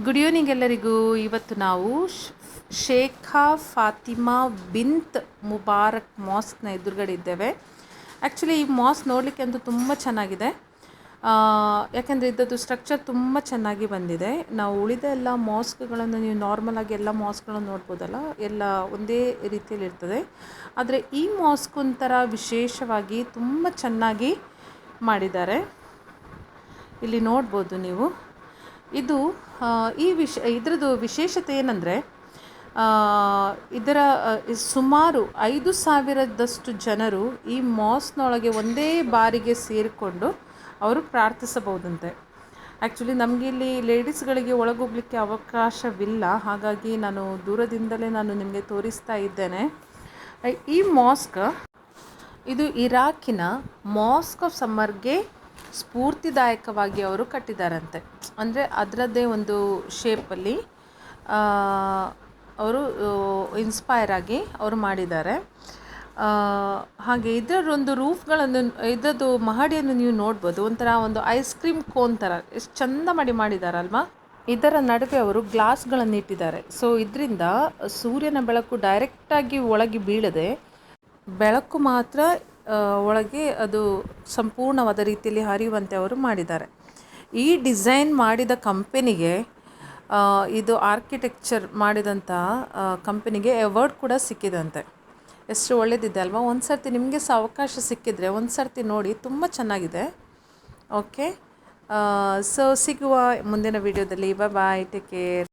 Good evening ಎಲ್ಲರಿಗೂ. ಇವತ್ತು ನಾವು ಶೇಖಾ ಫಾತಿಮಾ ಬಿಂತ್ ಮುಬಾರಕ್ ಮಾಸ್ಕ್ನ ಎದುರುಗಡೆ ಇದ್ದೇವೆ. ಆ್ಯಕ್ಚುಲಿ ಈ ಮಾಸ್ಕ್ ನೋಡಲಿಕ್ಕೆ ಅಂತೂ ತುಂಬ ಚೆನ್ನಾಗಿದೆ. ಯಾಕೆಂದರೆ ಇದ್ದದ್ದು ಸ್ಟ್ರಕ್ಚರ್ ತುಂಬ ಚೆನ್ನಾಗಿ ಬಂದಿದೆ. ನಾವು ಉಳಿದ ಎಲ್ಲ ಮಾಸ್ಕ್ಗಳನ್ನು ನೀವು ನಾರ್ಮಲಾಗಿ ಎಲ್ಲ ಮಾಸ್ಕ್ಗಳನ್ನು ನೋಡ್ಬೋದಲ್ಲ, ಎಲ್ಲ ಒಂದೇ ರೀತಿಯಲ್ಲಿ ಇರ್ತದೆ. ಆದರೆ ಈ ಮಾಸ್ಕ್ ಒಂಥರ ವಿಶೇಷವಾಗಿ ತುಂಬ ಚೆನ್ನಾಗಿ ಮಾಡಿದ್ದಾರೆ. ಇಲ್ಲಿ ನೋಡ್ಬೋದು ನೀವು. ಇದು ಇದರದ್ದು ವಿಶೇಷತೆ ಏನಂದರೆ, ಇದರ ಸುಮಾರು 5,000ದಷ್ಟು ಜನರು ಈ ಮಾಸ್ಕ್ನೊಳಗೆ ಒಂದೇ ಬಾರಿಗೆ ಸೇರಿಕೊಂಡು ಅವರು ಪ್ರಾರ್ಥಿಸಬಹುದಂತೆ. ಆ್ಯಕ್ಚುಲಿ ನಮಗಿಲ್ಲಿ ಲೇಡೀಸ್ಗಳಿಗೆ ಒಳಗೋಗಲಿಕ್ಕೆ ಅವಕಾಶವಿಲ್ಲ, ಹಾಗಾಗಿ ನಾನು ದೂರದಿಂದಲೇ ನಿಮಗೆ ತೋರಿಸ್ತಾ ಇದ್ದೇನೆ. ಈ ಮಾಸ್ಕ್ ಇದು ಇರಾಕಿನ ಮಾಸ್ಕ್ ಆಫ್ ಸಮ್ಮರ್ಗೆ ಸ್ಫೂರ್ತಿದಾಯಕವಾಗಿ ಅವರು ಕಟ್ಟಿದ್ದಾರಂತೆ. ಅಂದರೆ ಅದರದ್ದೇ ಒಂದು ಶೇಪಲ್ಲಿ ಅವರು ಇನ್ಸ್ಪೈರ್ ಆಗಿ ಅವರು ಮಾಡಿದ್ದಾರೆ. ಹಾಗೆ ಇದರೊಂದು ರೂಫ್ಗಳನ್ನು, ಇದರದ್ದು ಮಹಡಿಯನ್ನು ನೀವು ನೋಡ್ಬೋದು. ಒಂಥರ ಒಂದು ಐಸ್ ಕ್ರೀಮ್ ಕೋನ್ ಥರ ಎಷ್ಟು ಚೆಂದ ಮಾಡಿದ್ದಾರಲ್ವಾ. ಇದರ ನಡುವೆ ಅವರು ಗ್ಲಾಸ್ಗಳನ್ನು ಇಟ್ಟಿದ್ದಾರೆ. ಸೊ ಇದರಿಂದ ಸೂರ್ಯನ ಬೆಳಕು ಡೈರೆಕ್ಟಾಗಿ ಒಳಗೆ ಬೀಳದೆ ಬೆಳಕು ಮಾತ್ರ ಒಳಗೆ ಅದು ಸಂಪೂರ್ಣವಾದ ರೀತಿಯಲ್ಲಿ ಹರಿಯುವಂತೆ ಅವರು ಮಾಡಿದ್ದಾರೆ. ಈ ಡಿಸೈನ್ ಮಾಡಿದ ಕಂಪೆನಿಗೆ, ಇದು ಆರ್ಕಿಟೆಕ್ಚರ್ ಮಾಡಿದಂಥ ಕಂಪೆನಿಗೆ ಅವಾರ್ಡ್ ಕೂಡ ಸಿಕ್ಕಿದಂತೆ. ಎಷ್ಟು ಒಳ್ಳೆಯದಿದೆ ಅಲ್ವಾ. ಒಂದು ಸರ್ತಿ ನಿಮಗೆ ಸಹ ಅವಕಾಶ ಸಿಕ್ಕಿದರೆ ಒಂದು ಸರ್ತಿ ನೋಡಿ, ತುಂಬ ಚೆನ್ನಾಗಿದೆ. ಓಕೆ, ಸೊ ಸಿಗುವ ಮುಂದಿನ ವಿಡಿಯೋದಲ್ಲಿ. ಬಾಯ್, ಟೇಕ್ ಕೇರ್.